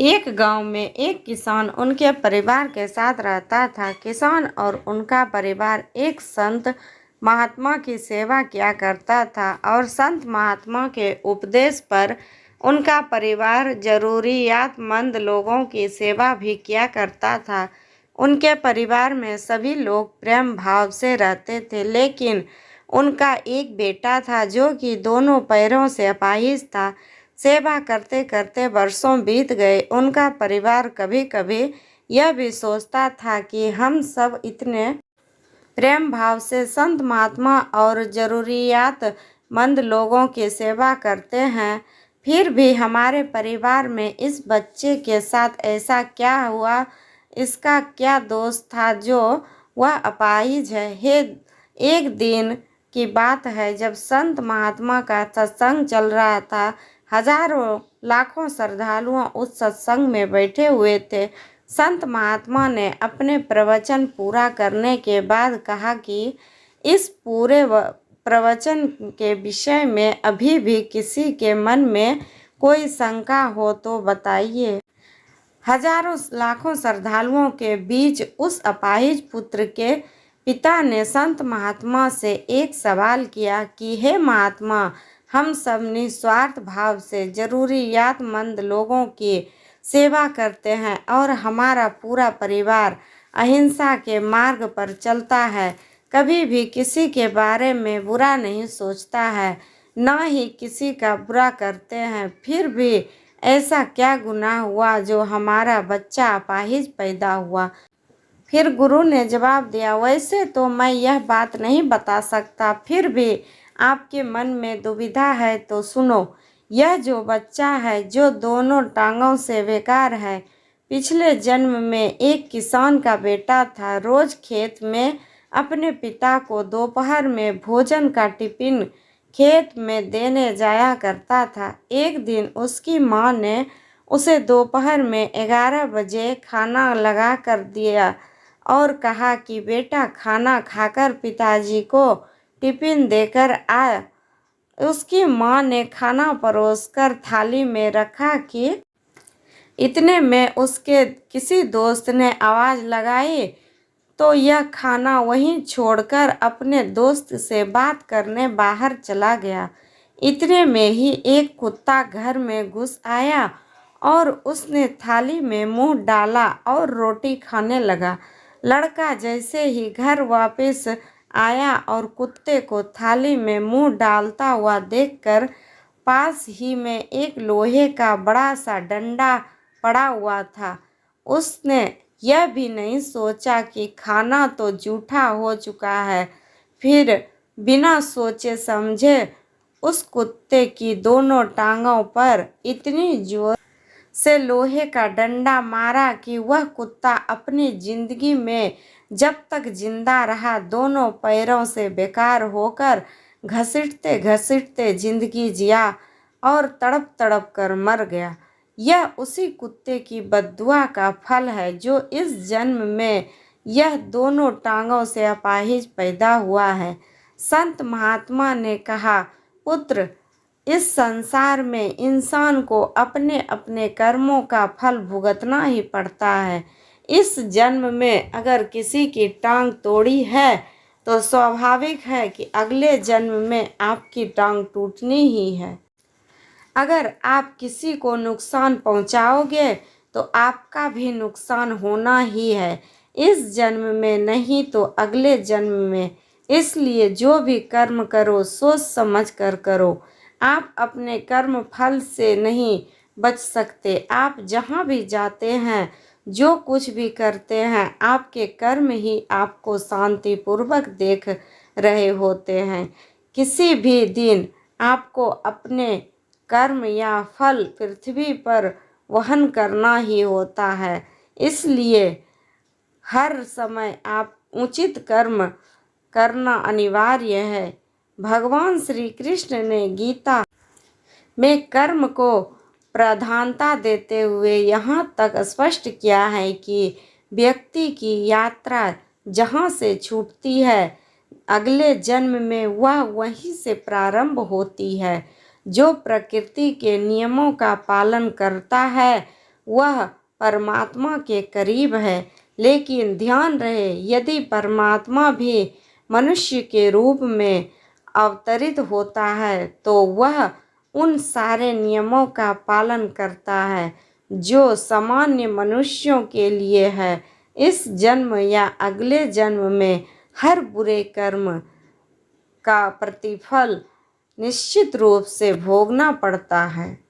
एक गांव में एक किसान उनके परिवार के साथ रहता था। किसान और उनका परिवार एक संत महात्मा की सेवा किया करता था और संत महात्मा के उपदेश पर उनका परिवार जरूरियातमंद लोगों की सेवा भी किया करता था। उनके परिवार में सभी लोग प्रेम भाव से रहते थे, लेकिन उनका एक बेटा था जो कि दोनों पैरों से अपाहिज था। सेवा करते करते वर्षों बीत गए। उनका परिवार कभी कभी यह भी सोचता था कि हम सब इतने प्रेम भाव से संत महात्मा और जरूरियातमंद लोगों की सेवा करते हैं, फिर भी हमारे परिवार में इस बच्चे के साथ ऐसा क्या हुआ? इसका क्या दोष था जो वह अपाहिज है? एक दिन की बात है जब संत महात्मा का सत्संग चल रहा था। हजारों लाखों श्रद्धालुओं उस सत्संग में बैठे हुए थे। संत महात्मा ने अपने प्रवचन पूरा करने के बाद कहा कि इस पूरे प्रवचन के विषय में अभी भी किसी के मन में कोई शंका हो तो बताइए। हजारों लाखों श्रद्धालुओं के बीच उस अपाहिज पुत्र के पिता ने संत महात्मा से एक सवाल किया कि हे महात्मा, हम सब निस्वार्थ भाव से जरूरियातमंद लोगों की सेवा करते हैं और हमारा पूरा परिवार अहिंसा के मार्ग पर चलता है, कभी भी किसी के बारे में बुरा नहीं सोचता है, न ही किसी का बुरा करते हैं। फिर भी ऐसा क्या गुनाह हुआ जो हमारा बच्चा अपाहिज पैदा हुआ? फिर गुरु ने जवाब दिया, वैसे तो मैं यह बात नहीं बता सकता, फिर भी आपके मन में दुविधा है तो सुनो। यह जो बच्चा है जो दोनों टांगों से बेकार है, पिछले जन्म में एक किसान का बेटा था। रोज खेत में अपने पिता को दोपहर में भोजन का टिफिन खेत में देने जाया करता था। एक दिन उसकी माँ ने उसे दोपहर में 11 बजे खाना लगा कर दिया और कहा कि बेटा खाना खाकर पिताजी को टिफिन देकर आ। उसकी माँ ने खाना परोसकर थाली में रखा कि इतने में उसके किसी दोस्त ने आवाज़ लगाई तो यह खाना वहीं छोड़कर अपने दोस्त से बात करने बाहर चला गया। इतने में ही एक कुत्ता घर में घुस आया और उसने थाली में मुंह डाला और रोटी खाने लगा। लड़का जैसे ही घर वापस आया और कुत्ते को थाली में मुंह डालता हुआ देखकर पास ही में एक लोहे का बड़ा सा डंडा पड़ा हुआ था, उसने यह भी नहीं सोचा कि खाना तो जूठा हो चुका है। फिर बिना सोचे समझे उस कुत्ते की दोनों टांगों पर इतनी जोर से लोहे का डंडा मारा कि वह कुत्ता अपनी जिंदगी में जब तक जिंदा रहा दोनों पैरों से बेकार होकर घसीटते घसीटते जिंदगी जिया और तड़प तड़प कर मर गया। यह उसी कुत्ते की बद्दुआ का फल है जो इस जन्म में यह दोनों टांगों से अपाहिज पैदा हुआ है। संत महात्मा ने कहा, पुत्र, इस संसार में इंसान को अपने अपने कर्मों का फल भुगतना ही पड़ता है। इस जन्म में अगर किसी की टांग तोड़ी है तो स्वाभाविक है कि अगले जन्म में आपकी टांग टूटनी ही है। अगर आप किसी को नुकसान पहुंचाओगे तो आपका भी नुकसान होना ही है, इस जन्म में नहीं तो अगले जन्म में। इसलिए जो भी कर्म करो सोच समझ कर करो। आप अपने कर्म फल से नहीं बच सकते। आप जहाँ भी जाते हैं, जो कुछ भी करते हैं, आपके कर्म ही आपको शांतिपूर्वक देख रहे होते हैं। किसी भी दिन आपको अपने कर्म या फल पृथ्वी पर वहन करना ही होता है। इसलिए हर समय आप उचित कर्म करना अनिवार्य है। भगवान श्री कृष्ण ने गीता में कर्म को प्रधानता देते हुए यहाँ तक स्पष्ट किया है कि व्यक्ति की यात्रा जहाँ से छूटती है अगले जन्म में वह वहीं से प्रारंभ होती है। जो प्रकृति के नियमों का पालन करता है वह परमात्मा के करीब है। लेकिन ध्यान रहे, यदि परमात्मा भी मनुष्य के रूप में अवतरित होता है तो वह उन सारे नियमों का पालन करता है जो सामान्य मनुष्यों के लिए है। इस जन्म या अगले जन्म में हर बुरे कर्म का प्रतिफल निश्चित रूप से भोगना पड़ता है।